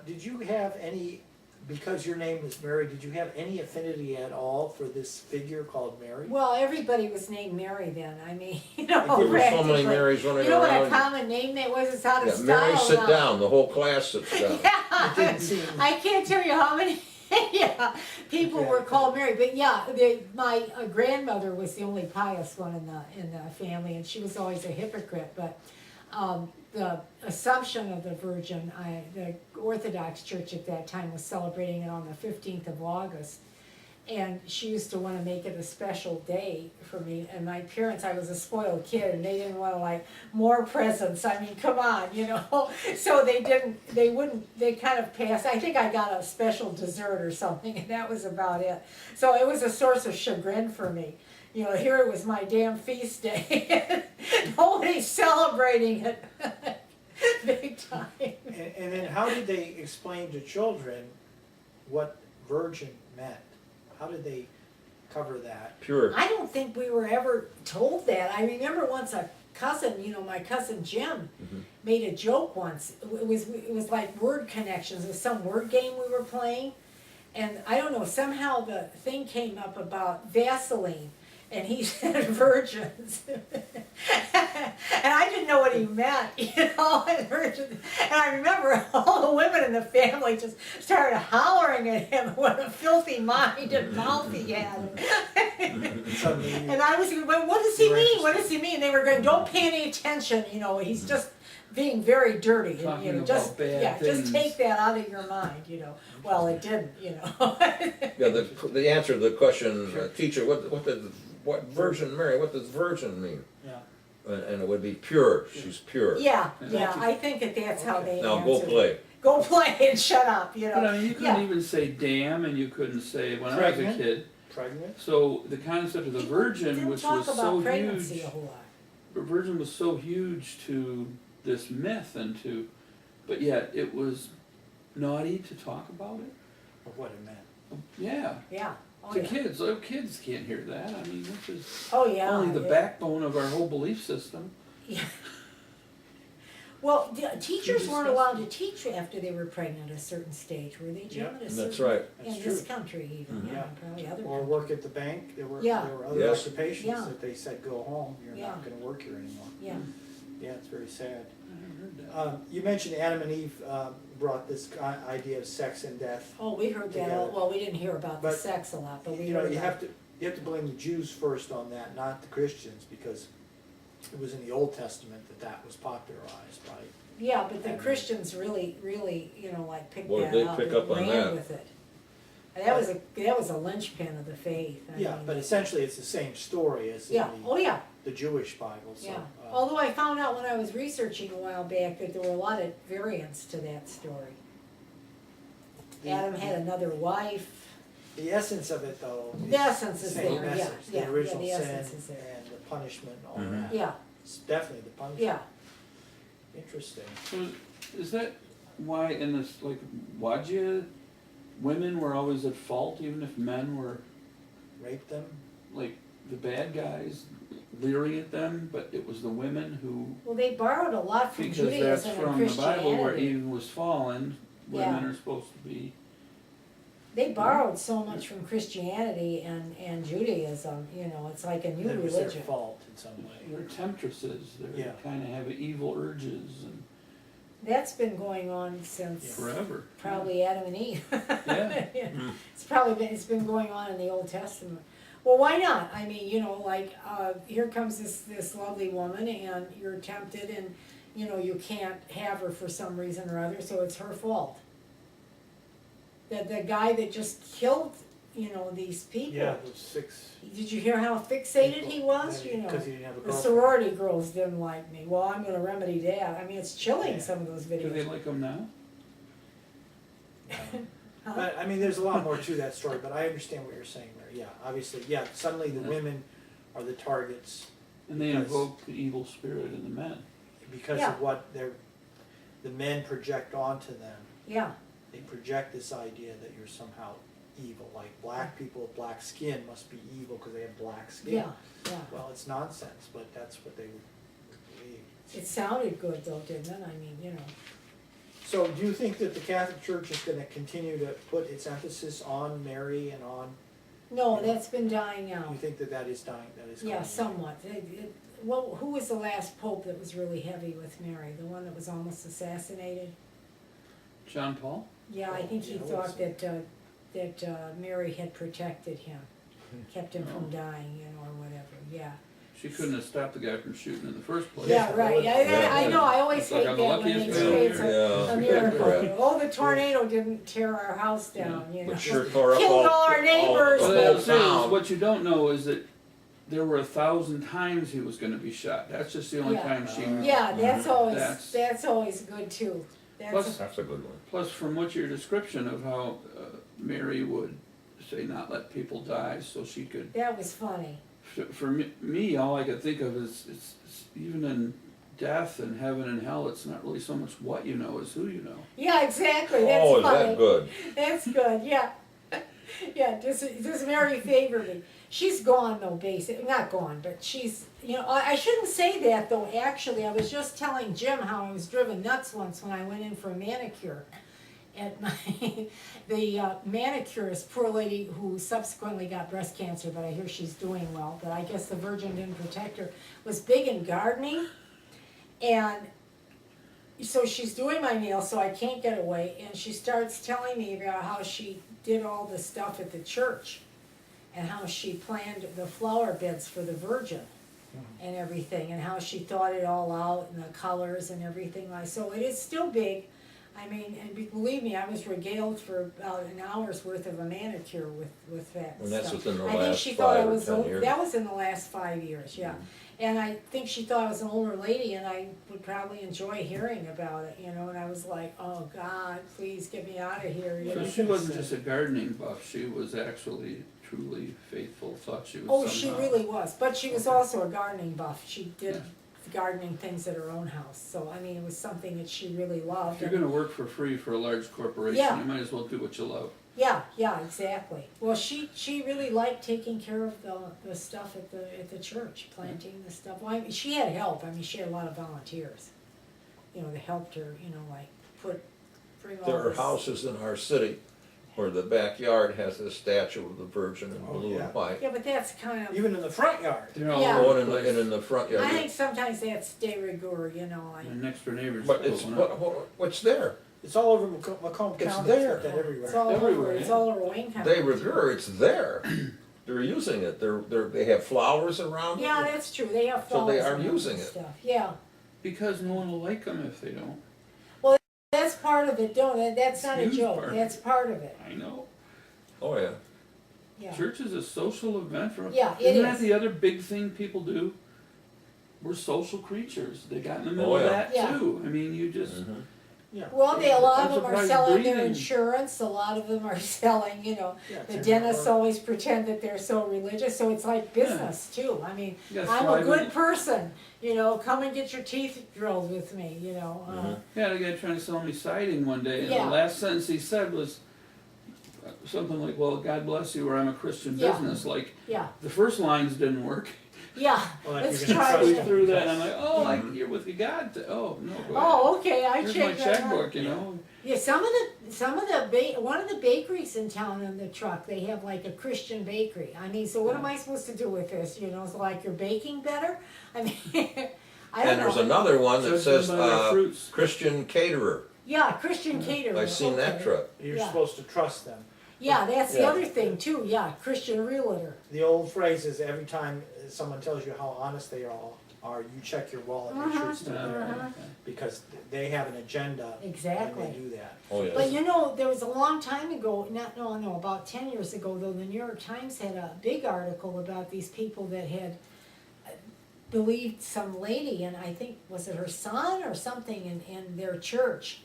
Did you have any, because your name was Mary, did you have any affinity at all for this figure called Mary? Well, everybody was named Mary then. I mean, you know, There There were so many practically. Marys running You know what a around. common name that was? It's out of Yeah, style Mary, sit now. down, the whole class sits down. Yeah. It didn't seem. I can't tell you how many people were called Mary, but yeah, my grandmother was the only pious one in the family, and she was always a hypocrite. But the Assumption of the Virgin, the Orthodox Church at that time was celebrating it on the 15th of August, and she used to want to make it a special day for me. And my parents, I was a spoiled kid, and they didn't want to like more presents. I mean, come on, you know. So they kind of passed. I think I got a special dessert or something, and that was about it. So it was a source of chagrin for me. You know, here it was my damn feast day. Nobody's celebrating it. Big time. And then how did they explain to children what virgin meant? How did they cover that? Pure. I don't think we were ever told that. I remember once a cousin, you know, my cousin Jim, made a joke once. It was like word connections. It was some word game we were playing, and I don't know, somehow the thing came up about Vaseline, and he said virgins. And I didn't know what he meant, you know, and I remember all the women in the family just started hollering at him what a filthy mind and mouth he had. Suddenly you- And I was going, well, what does he mean? What does he mean? They were going, don't pay any attention, you know, he's just being very dirty. And, Talking you know, about just bad just things. take that out of your mind, you know. Well, it didn't, you know. Yeah, the answer to the question, teacher, what did what Virgin Mary, what does virgin mean? Yeah. And it would be pure, she's pure. Yeah, Yeah. yeah, I think that's how they Now go answered it. play. Go play and shut up, you know. But I mean, you couldn't Yeah. even say damn, and you couldn't say, when I was Pregnant? a kid, Pregnant? so the concept of the People virgin, didn't which talk was about so pregnancy huge, a whole lot. the virgin was so huge to this myth and to, but yet it was naughty to talk about it. Of what it meant. Yeah, Yeah, oh to yeah. kids, little kids can't hear that. I mean, this is Oh yeah. only the yeah. backbone of our whole belief system. Yeah. Well, the teachers weren't disgusting. allowed to teach after they were pregnant at a certain stage, were they, Jim? Yeah, At a that's certain- right. In That's this true. country even, Mhm. yeah, probably other Or countries. work at the bank, there were Yeah. other Yes. occupations Yeah. that they said, go home, you're Yeah. not gonna work here anymore. Yeah, Yeah, it's very sad. I never heard that. You mentioned Adam and Eve brought this idea of sex and death. oh, we heard that, Together. well, we didn't hear about the But, sex a lot, but we You know, heard you about. have to blame the Jews first on that, not the Christians, because it was in the Old Testament that was popularized by. Yeah, but the and- Christians really, you know, like picked Boy, that they up pick and up on ran that. with it. And that was a linchpin of the faith, I Yeah, mean, but essentially it's the same story as in yeah, oh yeah, the Jewish Bible, so. yeah. Although I found out when I was researching a while back that there were a lot of variants to that story. the- Adam had another wife. The essence of it, though, is The essence the is same there, yeah, message, yeah, the original the sin essence is there. and the punishment and all Mhm. that. Yeah, It's definitely the punishment. yeah. Interesting. So is that why in this, like, Wajia, women were always at fault, even if men were Rape them? like the bad guys leering at them, but it was the women who, Well, they borrowed a lot from because that's Judaism and from the Bible where Christianity. Eve was fallen, women Yeah. are supposed to be, They borrowed so much from Christianity and Judaism, you know, it's like a new That was their religion. fault in some way. they're temptresses, they Yeah. kind of have evil urges and That's been going on since forever. probably Adam and Eve. Yeah. Mm. It's been going on in the Old Testament. Well, why not? I mean, you know, like, here comes this lovely woman and you're tempted and, you know, you can't have her for some reason or other, so it's her fault. The guy that just killed, you know, these people. Yeah, those 6. Did you hear how fixated he was? You know, Because he didn't have a the girlfriend. sorority girls didn't like me. Well, I'm gonna remedy that. I mean, it's chilling, Yeah. some of those Do they videos. like them now? Huh? But, I mean, there's a lot more to that story, but I understand what you're saying there, yeah, obviously, yeah, suddenly the Yeah. women are the targets And they Because- invoke the evil spirit in the men. because Yeah. of what the men project onto them. Yeah, They project this idea that you're somehow evil, like black people with black skin must be evil because they have black skin. yeah, yeah. Well, it's nonsense, but that's what they would believe. It sounded good though, didn't it? I mean, you know. So do you think that the Catholic Church is gonna continue to put its emphasis on Mary and on, No, that's been dying out. you think that is dying, that is Yeah, coming? somewhat. Well, who was the last pope that was really heavy with Mary? The one that was almost assassinated? John Paul? Yeah, I think he Yeah, I would thought say. that Mary had protected him, kept him from Oh. dying, you know, or whatever, yeah. She couldn't have stopped the guy from shooting in the first place. Yeah, right, I know, I always It's like hate I'm that the when luckiest it's man it's here. a Yeah. miracle. Yeah. You know, oh, the tornado didn't tear our house down, you know. But sure tore up Killed all our neighbors. Well, but- that's it, is town. what you don't know is that there were 1,000 times he was gonna be shot. That's just the only Yeah. time she. Yeah, That's- that's always good too. Plus- That's a good one. Plus, from what your description of how Mary would say not let people die, so she could. That was funny. For me, all I could think of is it's even in death and heaven and hell, it's not really so much what you know as who you know. Yeah, exactly, that's Oh, is funny. that good? That's good, yeah. Yeah, does Mary favor me? She's gone though, basically, not gone, but she's, you know, I shouldn't say that though, actually, I was just telling Jim how I was driven nuts once when I went in for a manicure. At my, the manicurist, poor lady who subsequently got breast cancer, but I hear she's doing well, but I guess the Virgin didn't protect her, was big in gardening. And so she's doing my nails, so I can't get away, and she starts telling me about how she did all the stuff at the church and how she planned the flower beds for the Virgin and everything, and how she thought it all out and the colors and everything. So it is still big. I mean, and believe me, I was regaled for about an hour's worth of a manicure with that And that's stuff. within the I think last she thought I 5 or was 10 old, years. that was in the last 5 years, yeah. Mhm. And I think she thought I was an older lady and I would probably enjoy hearing about it, you know, and I was like, oh God, please get me out of here, you So know. she wasn't just a gardening buff, she was actually truly faithful, thought she was Oh, she somehow- really was, but she was Okay. also a gardening buff, she did Yeah. gardening things at her own house, so I mean, it was something that she really loved. If you're and- gonna work for free for a large corporation, Yeah. you might as well do what you love. Yeah, yeah, exactly. Well, she really liked taking care of the stuff at the church, planting the stuff. Well, I mean, she had help. I mean, she had a lot of volunteers, you know, that helped her, you know, like bring all There are this. houses in our city where the backyard has a statue of the Virgin in Oh, blue yeah. and white. Yeah, but that's kind of. Even in the front yard. They're all Yeah. over Oh, the and place. in the front yard. I think sometimes that's de rigueur, you know, like. My next door neighbor's But it's, putting up. what's there? It's all over Macomb It's County, there. it's got that everywhere. It's all Everywhere, over. It's yeah. all over Wayne County. De rigueur, it's there. They're using it. They have flowers around it. Yeah, that's true. They have So they flowers are and using it. stuff. Yeah. Because no one will like them if they don't. That's part of it, that's not a Huge joke, part. that's part of it, I know. Oh, yeah. yeah. Church is a social event for. Yeah, it Isn't that is. the other big thing people do? We're social creatures. They got in the middle Oh, of yeah. that Yeah. too. I mean, you just. Mhm. Yeah. Well, a lot of I'm them are surprised selling their breathing- insurance, a lot of them are selling, you know, Yeah, it's the in dentists our- always pretend that they're so religious, so it's like business too. I mean, You gotta I'm a thrive in good it. person, you know, come and get your teeth drilled with me, you know. Mhm. Yeah, the guy trying to sell me siding one day, and Yeah. the last sentence he said was something like, "Well, God bless you," or "I'm a Christian Yeah. business." Like Yeah, the first lines didn't work. yeah, Well, like let's you're gonna try trust We it. them. through that, and I'm like, "Oh, Mhm. you're with God." Oh no, go ahead. Oh, okay, I Here's my checked that out. checkbook, you know. Yeah, one of the bakeries in town in the truck, they have like a Christian bakery. I mean, so what am I supposed to do with this, you know, so like you're baking better? I mean, I don't And know. there's another one that Judge says, them by their fruits. Christian caterer. Yeah, Christian caterer. I've seen that okay. truck. You're Yeah. supposed to trust them. Yeah, that's the Yeah. other thing too, yeah, Christian realtor. The old phrase is every time someone tells you how honest they are, you check your wallet, make sure it's still there. Uh-huh. Because they have an agenda Exactly. when they do that. Oh, yes. But you know, there was a long time ago, about 10 years ago though, the New York Times had a big article about these people that had believed some lady, and I think, was it her son or something in their church?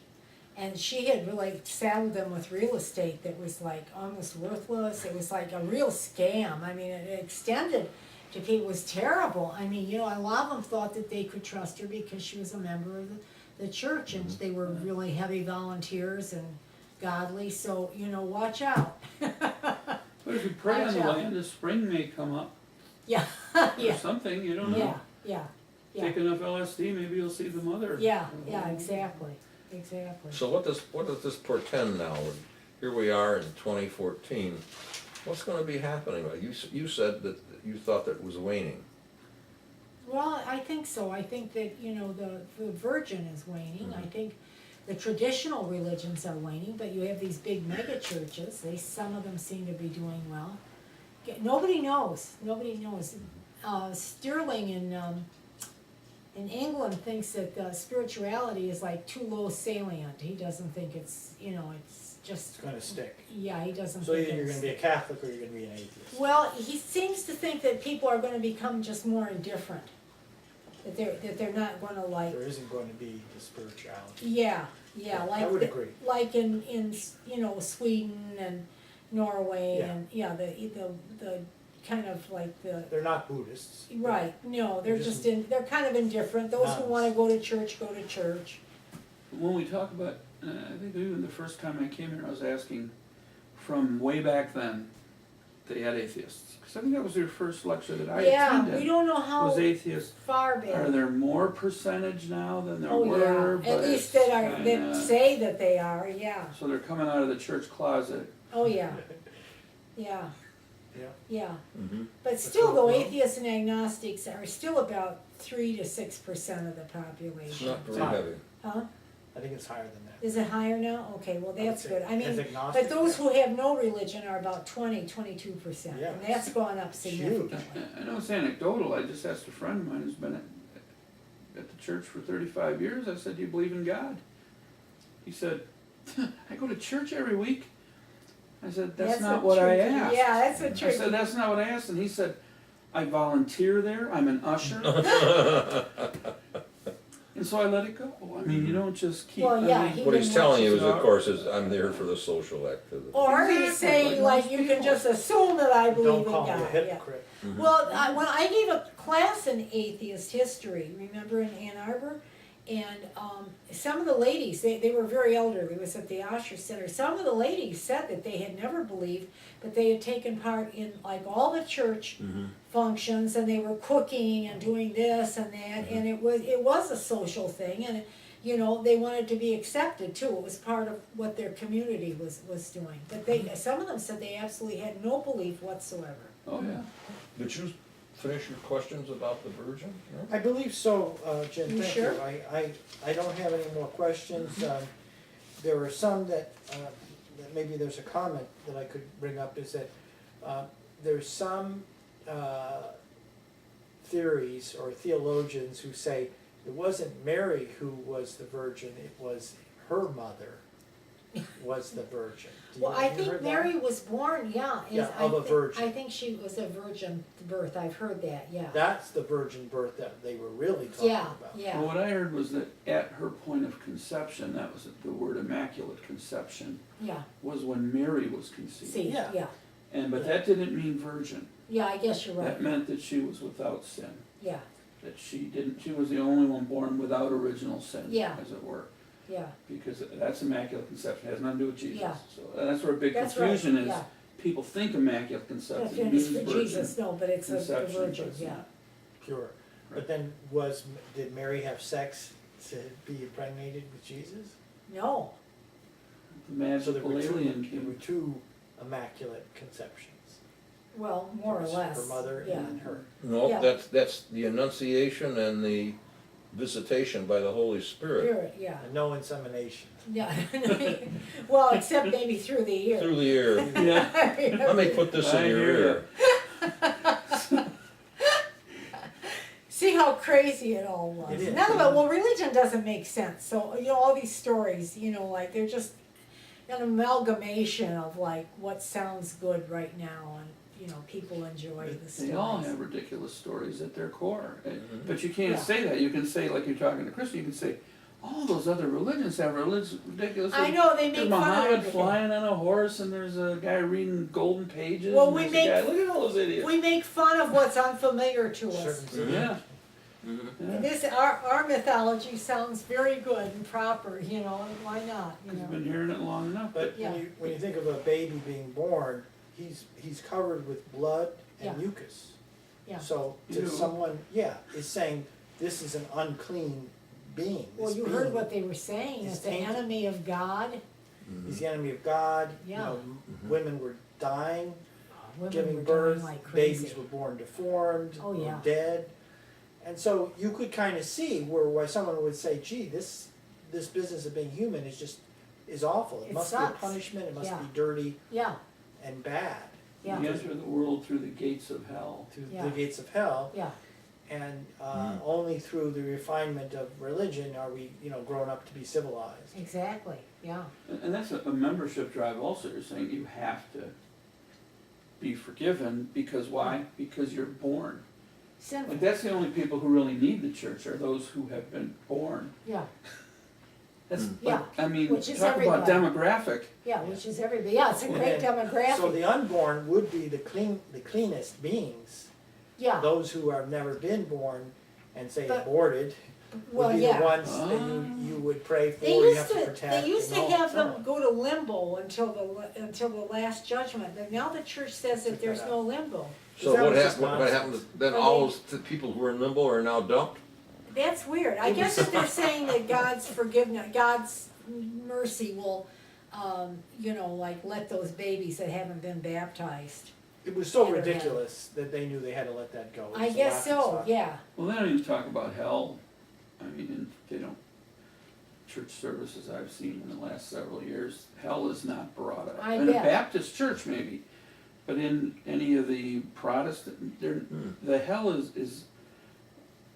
And she had really saddled them with real estate that was like almost worthless. It was like a real scam. I mean, it extended to people. It was terrible. I mean, you know, a lot of them thought that they could trust her because she was a member of the church, and they were really heavy volunteers and godly. So, you know, watch out. But if you pray on Watch the out. land, the spring may come up Yeah, or yeah, something. You don't know. yeah, yeah, yeah, Take enough LSD, maybe you'll see the mother. yeah, yeah, exactly, exactly. So what does this portend now? Here we are in 2014. What's going to be happening? You said that you thought that it was waning. Well, I think so. I think that, you know, the Virgin is waning. I think the traditional religions are waning, but you have these big mega churches. Some of them seem to be doing well. Nobody knows. Nobody knows. Sterling in England thinks that spirituality is like too low salient. He doesn't think it's, you know, it's just. It's gonna stick. Yeah, he doesn't So think either you're it's. gonna be a Catholic or you're gonna be an atheist. Well, he seems to think that people are going to become just more indifferent. That they're not going to like. There isn't going to be the spirituality. Yeah, I would agree. like in you know, Sweden and Norway Yeah. and the kind of like the. They're not Buddhists. Right, no, they're They're just they're kind of indifferent. Those who nuns. want to go to church, go to church. When we talk about, I think even the first time I came here, I was asking from way back then, they had atheists. Because I think that was your first lecture that I Yeah, attended. we don't know how Was atheists. far Are back. there more percentage now than there Oh, were? yeah, at But least it's that kinda- say that they are, yeah. So they're coming out of the church closet. Oh, yeah, yeah, Yeah. yeah. Mm-hmm. But still, though, well- atheists and agnostics are still about 3 to 6% of the It's population. not very Fine. heavy. Huh? I think it's higher than that. Is it higher now? Okay, well, I would that's say good. I mean, as agnostic, but those yeah. who have no religion are about 22%. Yeah. And that's gone up Huge. significantly. I know it's anecdotal. I just asked a friend of mine who's been at the church for 35 years. I said, "Do you believe in God?" He said, I go to church every week. I said, that's That's not what what I tricky- asked. yeah, that's what I tricky- said, that's not what I asked, and he said, I volunteer there, I'm an usher. And so I let it go. I mean, you don't just keep. Well, yeah, I mean, he What he's didn't telling you want is, you of to- course, is I'm there for the social activity. Or he's Exactly, saying like like you most can people. just assume that I believe Don't in call God. me a Yeah. hypocrite. Well, when I gave a class in atheist history, remember in Ann Arbor? And some of the ladies, they were very elderly, it was at the Osher Center. Some of the ladies said that they had never believed, but they had taken part in like all the church functions, and they were cooking and doing this and that, and it was a social thing, and you know, they wanted to be accepted too. It was part of what their community was doing. But some of them said they absolutely had no belief whatsoever. Oh, yeah. Did you finish your questions about the Virgin? No? I believe so, Jen, You thank sure? you. I don't have any more questions. There are some that maybe there's a comment that I could bring up, is that there's some theories or theologians who say it wasn't Mary who was the virgin, it was her mother was the virgin. Well, I Have you think heard that? Mary was born, yeah. Yeah, of a virgin. I think she was a virgin birth, I've heard that, yeah. That's the virgin birth that they were really talking Yeah, about. yeah, Well, what I heard was that at her point of conception, that was the word immaculate conception, yeah, was when Mary was conceived. see, Yeah. yeah, But that didn't mean virgin. yeah, I guess you're right, That meant that she was without sin. yeah, That she was the only one born without original sin, Yeah. as it were. yeah, Because that's immaculate conception, it has nothing to do with Jesus. Yeah. So that's where a big That's right, confusion is. yeah. People think immaculate That's conception it's means for virgin Jesus, no, but it's a conception, virgin, but it's yeah. not. Pure. But Right. then did Mary have sex to be impregnated with Jesus? No, The So there magical were alien there were came. two immaculate conceptions. well, more or There was less, Her mother yeah. and then her. No, Yeah. that's the Annunciation and the visitation by the Holy Spirit Spirit, yeah, And no insemination. yeah. Well, except maybe through the year. through the ear. Yeah. Let me put this in I your hear ear. See how crazy it all was. It is. None of it, well, religion doesn't make sense, so, you know, all these stories, you know, like, they're just an amalgamation of like what sounds good right now, and, you know, people enjoy the stories. They all have ridiculous stories at their core. Mhm. But you can't Yeah. say that. You can say, like you're talking to Christian, you can say, all those other religions have ridiculous. I know, they There's make fun of Muhammad everything. flying on a horse, and there's a guy reading golden pages. Well, and we there's make- a guy, look at all those idiots. We make fun of what's unfamiliar to us. Certain things. Yeah. Mhm. Yeah. This, our mythology sounds very good and proper, you know, and why not, you You've know? been hearing it long enough. But Yeah. when you think of a baby being born, he's covered with blood and Yeah. mucus. Yeah. So Ew. to someone, is saying this is an unclean being. Well, This you being heard what they were saying, is it's the tainted. enemy of God. He's the enemy of God. You Yeah. know, women were dying, Women giving were birth. dying like crazy. Babies were born deformed, Oh, or yeah. dead. And so you could kind of see why someone would say, "Gee, this business of being human is awful. It It must sucks. be a punishment. It must Yeah. be dirty Yeah, and bad yeah, You enter the world through the gates of hell. through Yeah. the gates of hell." yeah, And only through the refinement of religion are we, grown up to be civilized. exactly, yeah. And that's a membership drive also. You're saying you have to be forgiven because why? Because you're born. Sinful, Like that's the only people who really need the church are those who have been born. yeah, That's Yeah, like, I mean, which is talk about everybody. demographic. yeah, which is everybody, yeah, it's a And great then- So demographic, the unborn would be the cleanest beings. yeah, Those who have never been born and say But- aborted well, would be yeah. the ones that you would pray for, They you used have to to, protect. they used to and all. have them go to limbo until the last judgment, and now the church says that there's no limbo. So That what was just happened, what nonsense. happened, then all those people who were in limbo are now dumped? That's weird, I guess if they're saying that God's forgiveness, God's mercy will, like let those babies that haven't been baptized. It was so Never had. ridiculous that they knew they had to let that go. It I was a guess so, laughingstock. yeah, Well, they don't even talk about hell. I mean, and they don't. Church services I've seen in the last several years, hell is not brought up. I In a bet. Baptist church, maybe, but in any of the Protestant, the hell is.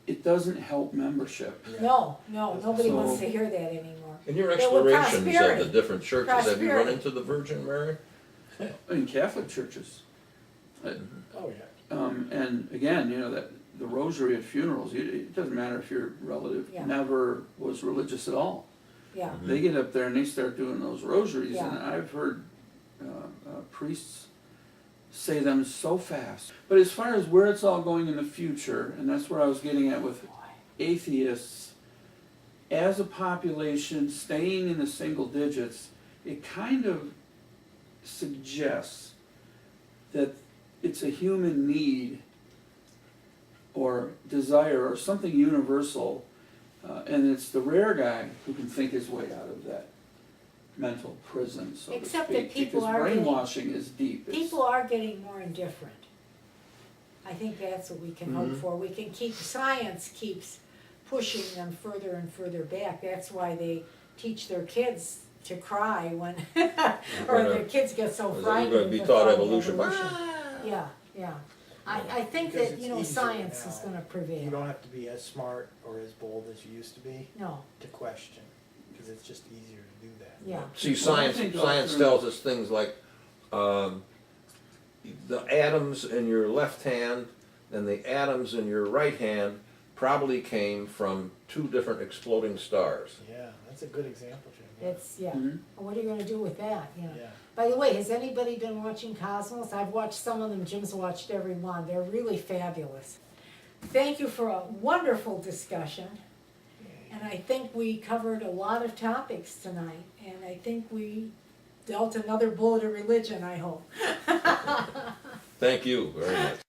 It doesn't help membership. no, nobody wants So- to hear that anymore. In your Yeah, well, explorations of the prosperity. different churches, have you run Prosperity. into the Virgin Mary? In Catholic churches. Oh, yeah. And again, you know, that the rosary at funerals, it doesn't matter if your relative Yeah. never was religious at all. Yeah, They get up there and they start doing those rosaries, and Yeah. I've heard priests say them so fast. But as far as where it's all going in the future, and that's where I was getting at with atheists, as a population staying in the single digits, it kind of suggests that it's a human need or desire or something universal, and it's the rare guy who can think his way out of that mental prison, so to Except speak, that people because are getting- brainwashing is deep. It's- people are getting more indifferent. I think that's what we can hope Mhm. for. We can science keeps pushing them further and further back. That's why they teach their kids to cry when, or their kids get so They're frightened. gonna be at the taught thought of evolution. Yeah, yeah. I think Because that, it's you know, easier science now. is gonna You prevail. don't have to be as smart or as bold as you used to be No, to question, because it's just easier to do that. yeah. See, Well, I science, think science through- tells us things like, the atoms in your left hand and the atoms in your right hand probably came from two different exploding stars. Yeah, that's a good example, Jim. It's, yeah. Mhm. What are you gonna do with that, you know? Yeah. By the way, has anybody been watching Cosmos? I've watched some of them, Jim's watched every one, they're really fabulous. Thank you for a wonderful discussion, and I think we covered a lot of topics tonight, and I think we dealt another bullet of religion, I hope. Thank you very much.